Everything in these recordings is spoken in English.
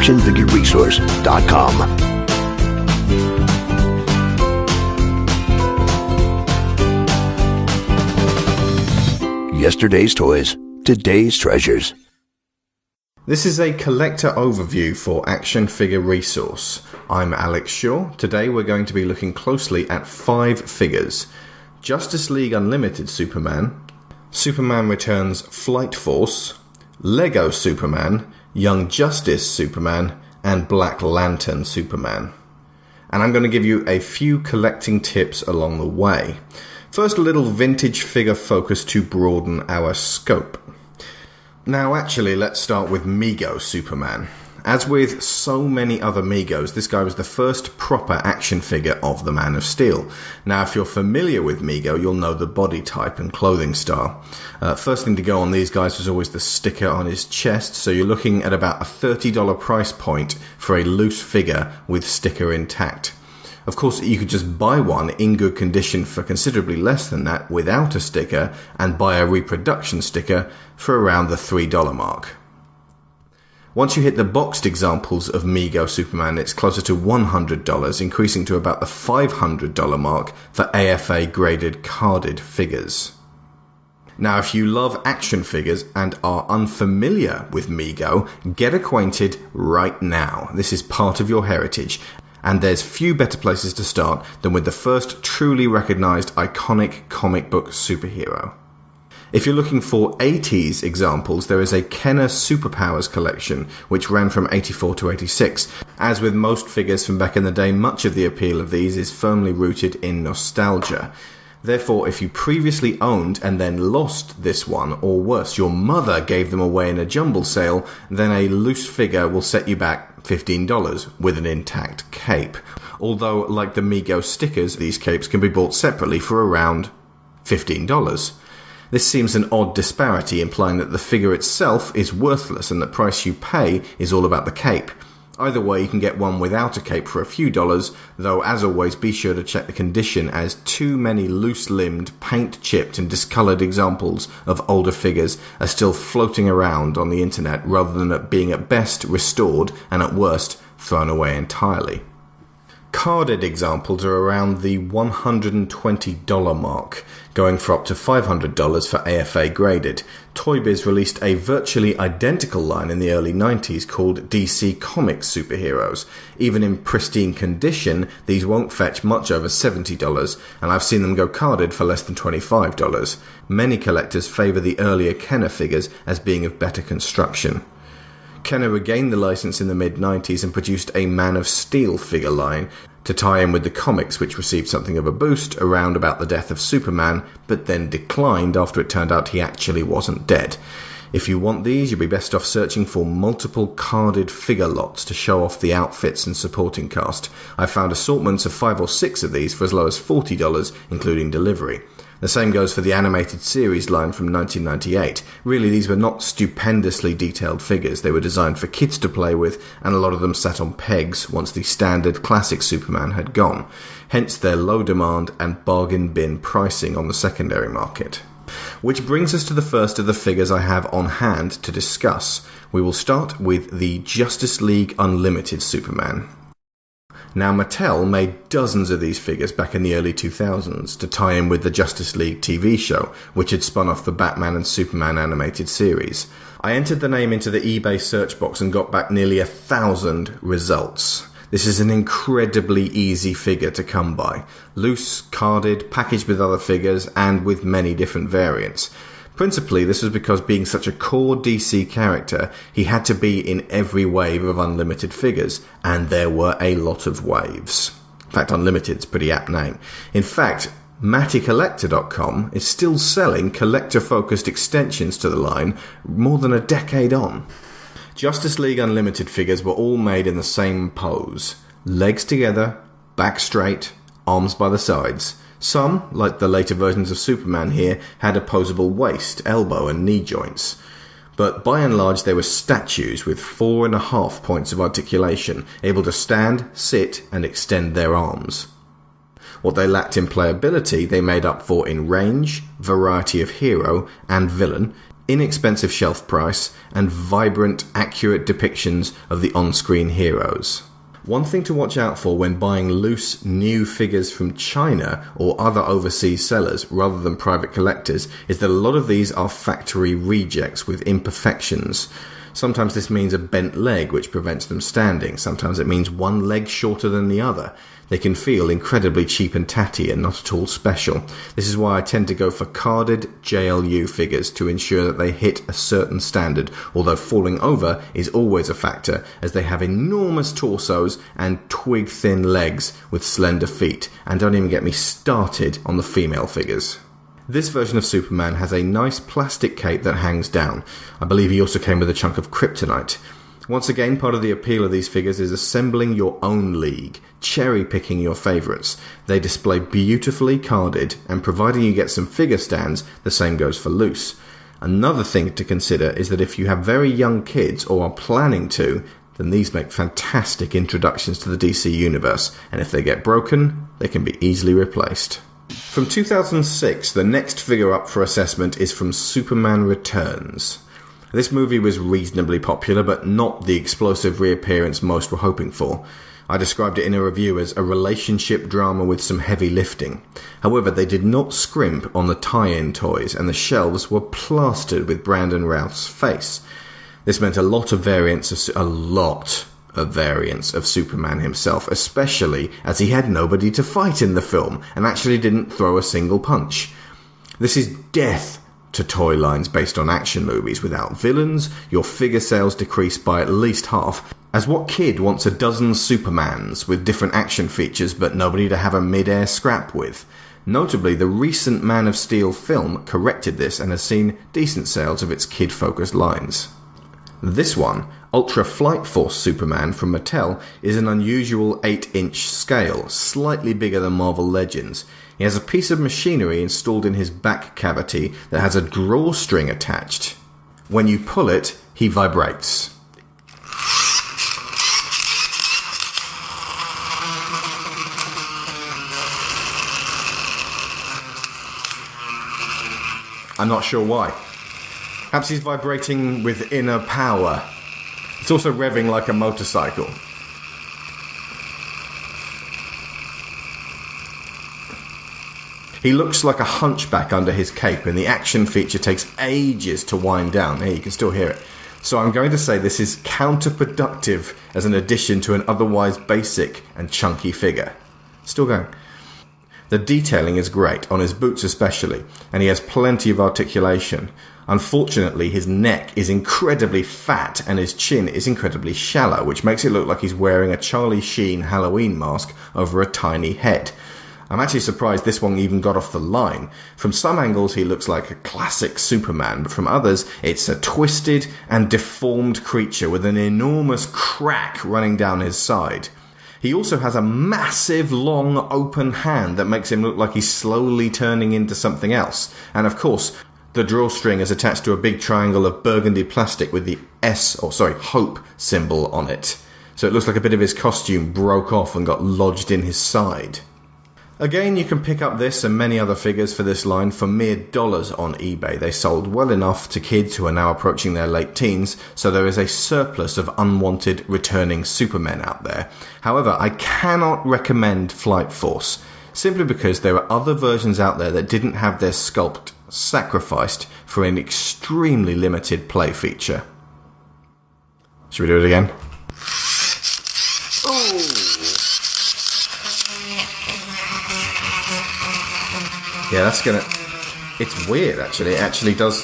ActionFigureResource.com. Yesterday's toys, today's treasures. This is a collector overview for Action Figure Resource. I'm Alex Shaw. Today we're going to be looking closely at 5 figures: Justice League Unlimited Superman, Superman Returns Flight Force, Lego Superman, Young Justice Superman, and Black Lantern Superman. And I'm going to give you a few collecting tips along the way. First, a little vintage figure focus to broaden our scope. Now actually, let's start with Mego Superman. As with so many other Megos, this guy was the first proper action figure of the Man of Steel. Now if you're familiar with Mego, you'll know the body type and clothing style. First thing to go on these guys was always the sticker on his chest, so you're looking at about a $30 price point for a loose figure with sticker intact. Of course, you could just buy one in good condition for considerably less than that without a sticker, and buy a reproduction sticker for around the $3 mark. Once you hit the boxed examples of Mego Superman, it's closer to $100, increasing to about the $500 mark for AFA graded carded figures. Now, if you love action figures and are unfamiliar with Mego, get acquainted right now. This is part of your heritage. And there's few better places to start than with the first truly recognised iconic comic book superhero. If you're looking for 80s examples, there is a Kenner Superpowers collection, which ran from 84 to 86. As with most figures from back in the day, much of the appeal of these is firmly rooted in nostalgia. Therefore, if you previously owned and then lost this one, or worse, your mother gave them away in a jumble sale, then a loose figure will set you back $15 with an intact cape. Although, like the Mego stickers, these capes can be bought separately for around $15. This seems an odd disparity, implying that the figure itself is worthless and the price you pay is all about the cape. Either way, you can get one without a cape for a few dollars, though as always be sure to check the condition, as too many loose-limbed, paint-chipped and discoloured examples of older figures are still floating around on the internet rather than being at best restored and at worst thrown away entirely. Carded examples are around the $120 mark, going for up to $500 for AFA graded. Toy Biz released a virtually identical line in the early 90s called DC Comics Superheroes. Even in pristine condition, these won't fetch much over $70, and I've seen them go carded for less than $25. Many collectors favour the earlier Kenner figures as being of better construction. Kenner regained the license in the mid-90s and produced a Man of Steel figure line to tie in with the comics, which received something of a boost around about the death of Superman, but then declined after it turned out he actually wasn't dead. If you want these, you'll be best off searching for multiple carded figure lots to show off the outfits and supporting cast. I found assortments of 5 or 6 of these for as low as $40, including delivery. The same goes for the animated series line from 1998. Really, these were not stupendously detailed figures. They were designed for kids to play with, and a lot of them sat on pegs once the standard classic Superman had gone. Hence their low demand and bargain bin pricing on the secondary market. Which brings us to the first of the figures I have on hand to discuss. We will start with the Justice League Unlimited Superman. Now, Mattel made dozens of these figures back in the early 2000s to tie in with the Justice League TV show, which had spun off the Batman and Superman animated series. I entered the name into the eBay search box and got back nearly 1,000 results. This is an incredibly easy figure to come by. Loose, carded, packaged with other figures, and with many different variants. Principally, this was because being such a core DC character, he had to be in every wave of Unlimited figures, and there were a lot of waves. In fact, Unlimited's a pretty apt name. In fact, MattyCollector.com is still selling collector-focused extensions to the line more than a decade on. Justice League Unlimited figures were all made in the same pose. Legs together, back straight, arms by the sides. Some, like the later versions of Superman here, had opposable waist, elbow and knee joints. But by and large they were statues with 4.5 points of articulation, able to stand, sit and extend their arms. What they lacked in playability they made up for in range, variety of hero and villain, inexpensive shelf price, and vibrant, accurate depictions of the on-screen heroes. One thing to watch out for when buying loose, new figures from China or other overseas sellers rather than private collectors is that a lot of these are factory rejects with imperfections. Sometimes this means a bent leg which prevents them standing. Sometimes it means one leg shorter than the other. They can feel incredibly cheap and tatty and not at all special. This is why I tend to go for carded JLU figures to ensure that they hit a certain standard, although falling over is always a factor as they have enormous torsos and twig-thin legs with slender feet, and don't even get me started on the female figures. This version of Superman has a nice plastic cape that hangs down. I believe he also came with a chunk of kryptonite. Once again, part of the appeal of these figures is assembling your own league, cherry-picking your favourites. They display beautifully carded, and providing you get some figure stands, the same goes for loose. Another thing to consider is that if you have very young kids or are planning to, then these make fantastic introductions to the DC universe, and if they get broken, they can be easily replaced. From 2006, the next figure up for assessment is from Superman Returns. This movie was reasonably popular, but not the explosive reappearance most were hoping for. I described it in a review as a relationship drama with some heavy lifting. However, they did not scrimp on the tie-in toys, and the shelves were plastered with Brandon Routh's face. This meant a lot of variants of Superman himself, especially as he had nobody to fight in the film, and actually didn't throw a single punch. This is death to toy lines based on action movies. Without villains, your figure sales decrease by at least half, as what kid wants a dozen Supermans with different action features but nobody to have a mid-air scrap with? Notably, the recent Man of Steel film corrected this and has seen decent sales of its kid-focused lines. This one, Ultra Flight Force Superman from Mattel, is an unusual 8-inch scale, slightly bigger than Marvel Legends. He has a piece of machinery installed in his back cavity that has a drawstring attached. When you pull it, he vibrates. I'm not sure why. Perhaps he's vibrating with inner power. It's also revving like a motorcycle. He looks like a hunchback under his cape, and the action feature takes ages to wind down. There, you can still hear it. So I'm going to say this is counterproductive as an addition to an otherwise basic and chunky figure. Still going. The detailing is great, on his boots especially, and he has plenty of articulation. Unfortunately, his neck is incredibly fat and his chin is incredibly shallow, which makes it look like he's wearing a Charlie Sheen Halloween mask over a tiny head. I'm actually surprised this one even got off the line. From some angles he looks like a classic Superman, but from others it's a twisted and deformed creature with an enormous crack running down his side. He also has a massive, long, open hand that makes him look like he's slowly turning into something else. And of course, the drawstring is attached to a big triangle of burgundy plastic with the Hope symbol on it. So it looks like a bit of his costume broke off and got lodged in his side. Again, you can pick up this and many other figures for this line for mere dollars on eBay. They sold well enough to kids who are now approaching their late teens, so there is a surplus of unwanted returning Supermen out there. However, I cannot recommend Flight Force, simply because there are other versions out there that didn't have their sculpt sacrificed for an extremely limited play feature. Should we do it again? Yeah, that's gonna... It's weird, actually. It actually does...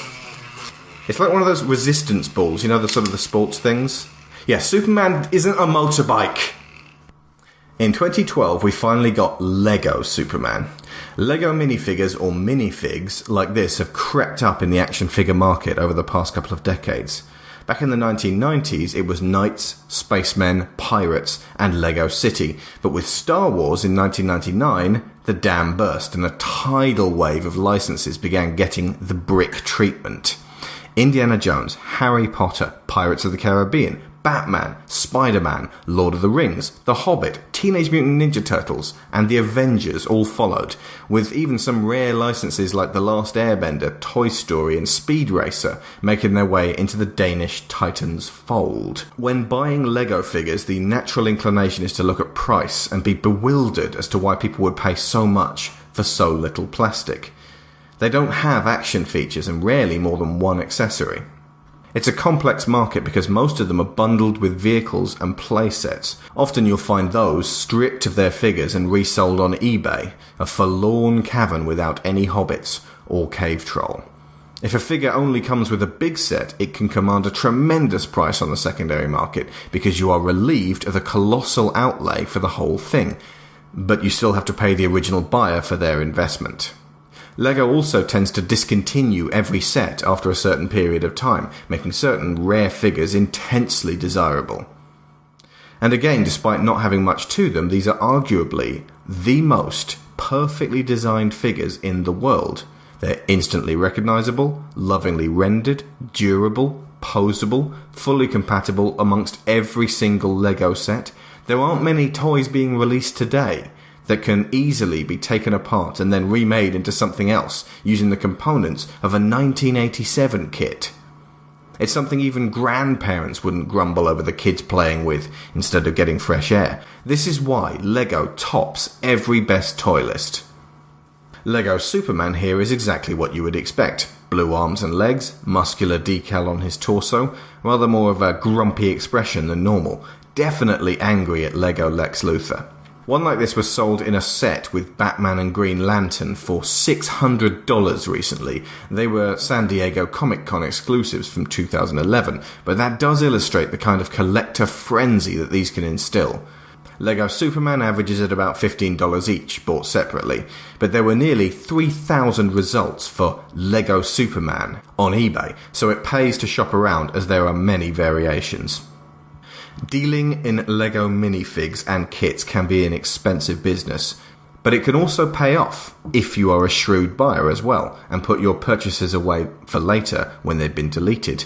It's like one of those resistance balls, you know, the sort of the sports things? Yeah, Superman isn't a motorbike. In 2012, we finally got Lego Superman. Lego minifigures, or minifigs, like this have crept up in the action figure market over the past couple of decades. Back in the 1990s, it was knights, spacemen, pirates, and Lego City. But with Star Wars in 1999, the dam burst and a tidal wave of licenses began getting the brick treatment. Indiana Jones, Harry Potter, Pirates of the Caribbean, Batman, Spider-Man, Lord of the Rings, The Hobbit, Teenage Mutant Ninja Turtles, and The Avengers all followed, with even some rare licenses like The Last Airbender, Toy Story, and Speed Racer making their way into the Danish Titans fold. When buying Lego figures, the natural inclination is to look at price and be bewildered as to why people would pay so much for so little plastic. They don't have action features and rarely more than one accessory. It's a complex market because most of them are bundled with vehicles and playsets. Often you'll find those stripped of their figures and resold on eBay, a forlorn cavern without any hobbits or cave troll. If a figure only comes with a big set, it can command a tremendous price on the secondary market because you are relieved of the colossal outlay for the whole thing, but you still have to pay the original buyer for their investment. Lego also tends to discontinue every set after a certain period of time, making certain rare figures intensely desirable. And again, despite not having much to them, these are arguably the most perfectly designed figures in the world. They're instantly recognizable, lovingly rendered, durable, posable, fully compatible amongst every single Lego set. There aren't many toys being released today that can easily be taken apart and then remade into something else using the components of a 1987 kit. It's something even grandparents wouldn't grumble over the kids playing with instead of getting fresh air. This is why Lego tops every best toy list. Lego Superman here is exactly what you would expect. Blue arms and legs, muscular decal on his torso, rather more of a grumpy expression than normal, definitely angry at Lego Lex Luthor. One like this was sold in a set with Batman and Green Lantern for $600 recently. They were San Diego Comic-Con exclusives from 2011, but that does illustrate the kind of collector frenzy that these can instill. Lego Superman averages at about $15 each, bought separately, but there were nearly 3,000 results for Lego Superman on eBay, so it pays to shop around as there are many variations. Dealing in Lego minifigs and kits can be an expensive business, but it can also pay off if you are a shrewd buyer as well and put your purchases away for later when they've been deleted.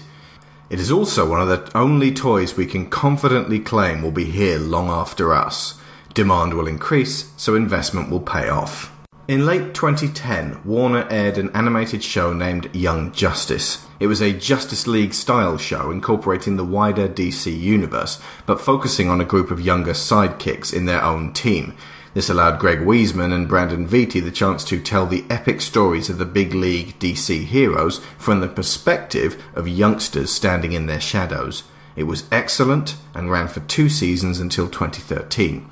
It is also one of the only toys we can confidently claim will be here long after us. Demand will increase, so investment will pay off. In late 2010, Warner aired an animated show named Young Justice. It was a Justice League-style show incorporating the wider DC universe, but focusing on a group of younger sidekicks in their own team. This allowed Greg Weisman and Brandon Vitti the chance to tell the epic stories of the big league DC heroes from the perspective of youngsters standing in their shadows. It was excellent and ran for 2 seasons until 2013.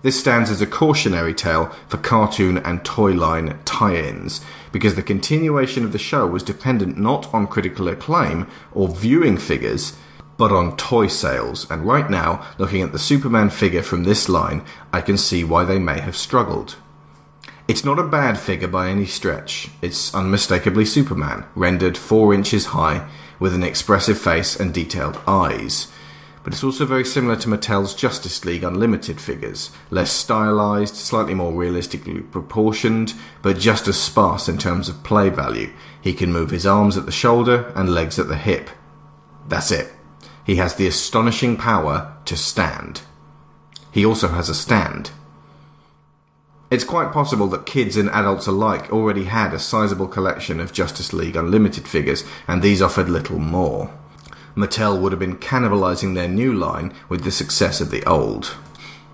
This stands as a cautionary tale for cartoon and toy line tie-ins, because the continuation of the show was dependent not on critical acclaim or viewing figures, but on toy sales, and right now, looking at the Superman figure from this line, I can see why they may have struggled. It's not a bad figure by any stretch. It's unmistakably Superman, rendered 4 inches high, with an expressive face and detailed eyes. But it's also very similar to Mattel's Justice League Unlimited figures, less stylized, slightly more realistically proportioned, but just as sparse in terms of play value. He can move his arms at the shoulder and legs at the hip. That's it. He has the astonishing power to stand. He also has a stand. It's quite possible that kids and adults alike already had a sizable collection of Justice League Unlimited figures, and these offered little more. Mattel would have been cannibalizing their new line with the success of the old.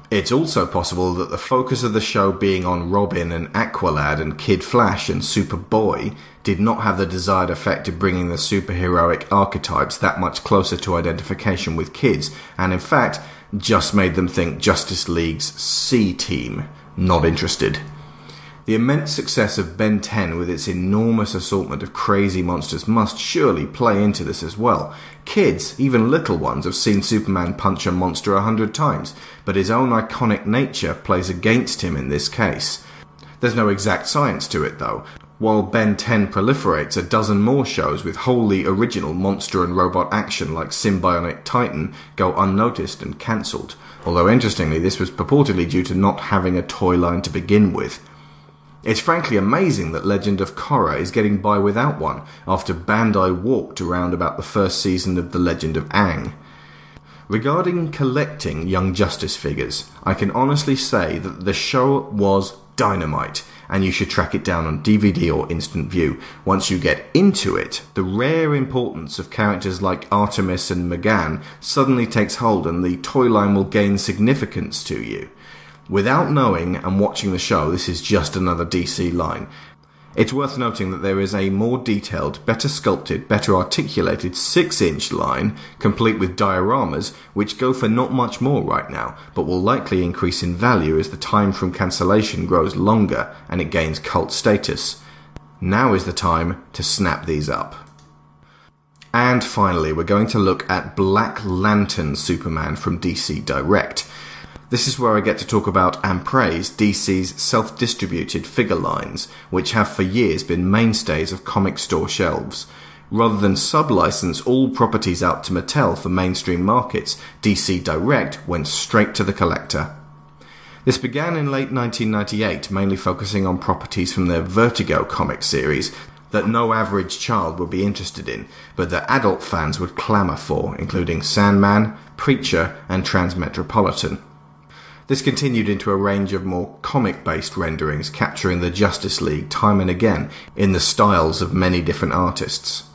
It's also possible that the focus of the show being on Robin and Aqualad and Kid Flash and Superboy did not have the desired effect of bringing the superheroic archetypes that much closer to identification with kids, and in fact just made them think Justice League's C-Team. Not interested. The immense success of Ben 10 with its enormous assortment of crazy monsters must surely play into this as well. Kids, even little ones, have seen Superman punch a monster 100 times, but his own iconic nature plays against him in this case. There's no exact science to it though. While Ben 10 proliferates, a dozen more shows with wholly original monster and robot action like Symbionic Titan go unnoticed and cancelled, although interestingly this was purportedly due to not having a toy line to begin with. It's frankly amazing that Legend of Korra is getting by without one, after Bandai walked around about the first season of The Legend of Aang. Regarding collecting Young Justice figures, I can honestly say that the show was dynamite, and you should track it down on DVD or instant view. Once you get into it, the rare importance of characters like Artemis and Megan suddenly takes hold, and the toy line will gain significance to you. Without knowing and watching the show, this is just another DC line. It's worth noting that there is a more detailed, better sculpted, better articulated 6-inch line, complete with dioramas, which go for not much more right now, but will likely increase in value as the time from cancellation grows longer and it gains cult status. Now is the time to snap these up. And finally, we're going to look at Black Lantern Superman from DC Direct. This is where I get to talk about and praise DC's self-distributed figure lines, which have for years been mainstays of comic store shelves. Rather than sub-license all properties out to Mattel for mainstream markets, DC Direct went straight to the collector. This began in late 1998, mainly focusing on properties from their Vertigo comic series that no average child would be interested in, but that adult fans would clamour for, including Sandman, Preacher, and Transmetropolitan. This continued into a range of more comic-based renderings, capturing the Justice League time and again in the styles of many different artists.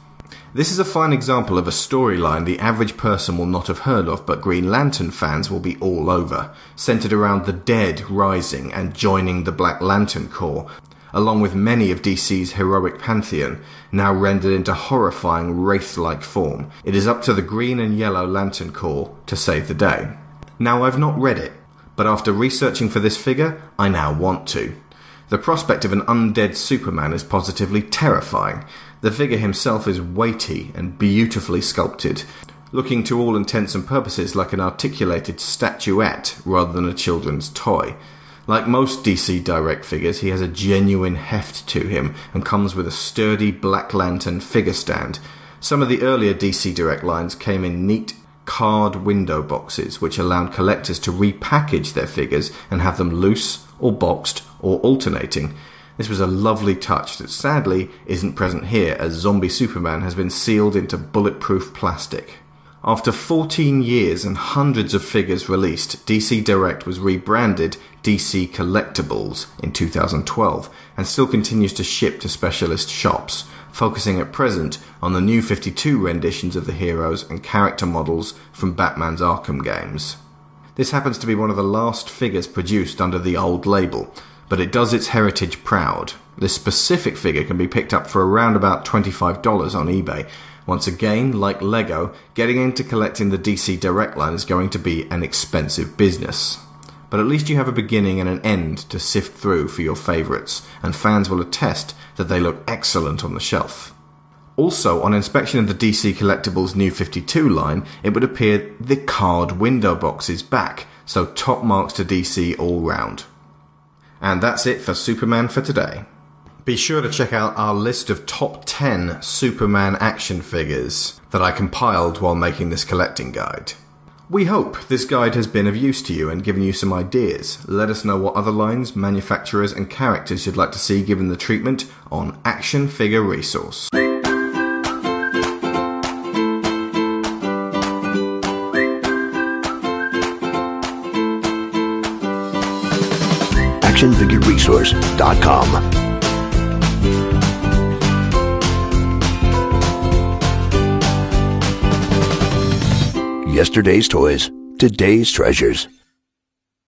This is a fine example of a storyline the average person will not have heard of, but Green Lantern fans will be all over, centered around the dead rising and joining the Black Lantern Corps, along with many of DC's heroic pantheon, now rendered into horrifying wraith-like form. It is up to the Green and Yellow Lantern Corps to save the day. Now, I've not read it, but after researching for this figure, I now want to. The prospect of an undead Superman is positively terrifying. The figure himself is weighty and beautifully sculpted, looking to all intents and purposes like an articulated statuette rather than a children's toy. Like most DC Direct figures, he has a genuine heft to him and comes with a sturdy Black Lantern figure stand. Some of the earlier DC Direct lines came in neat card window boxes, which allowed collectors to repackage their figures and have them loose or boxed or alternating. This was a lovely touch that sadly isn't present here, as Zombie Superman has been sealed into bulletproof plastic. After 14 years and hundreds of figures released, DC Direct was rebranded DC Collectibles in 2012 and still continues to ship to specialist shops, focusing at present on the New 52 renditions of the heroes and character models from Batman's Arkham games. This happens to be one of the last figures produced under the old label, but it does its heritage proud. This specific figure can be picked up for around about $25 on eBay. Once again, like Lego, getting into collecting the DC Direct line is going to be an expensive business. But at least you have a beginning and an end to sift through for your favourites, and fans will attest that they look excellent on the shelf. Also, on inspection of the DC Collectibles New 52 line, it would appear the card window box is back, so top marks to DC all round. And that's it for Superman for today. Be sure to check out our list of top 10 Superman action figures that I compiled while making this collecting guide. We hope this guide has been of use to you and given you some ideas. Let us know what other lines, manufacturers and characters you'd like to see given the treatment on ActionFigureResource. ActionFigureResource.com. Yesterday's toys, today's treasures.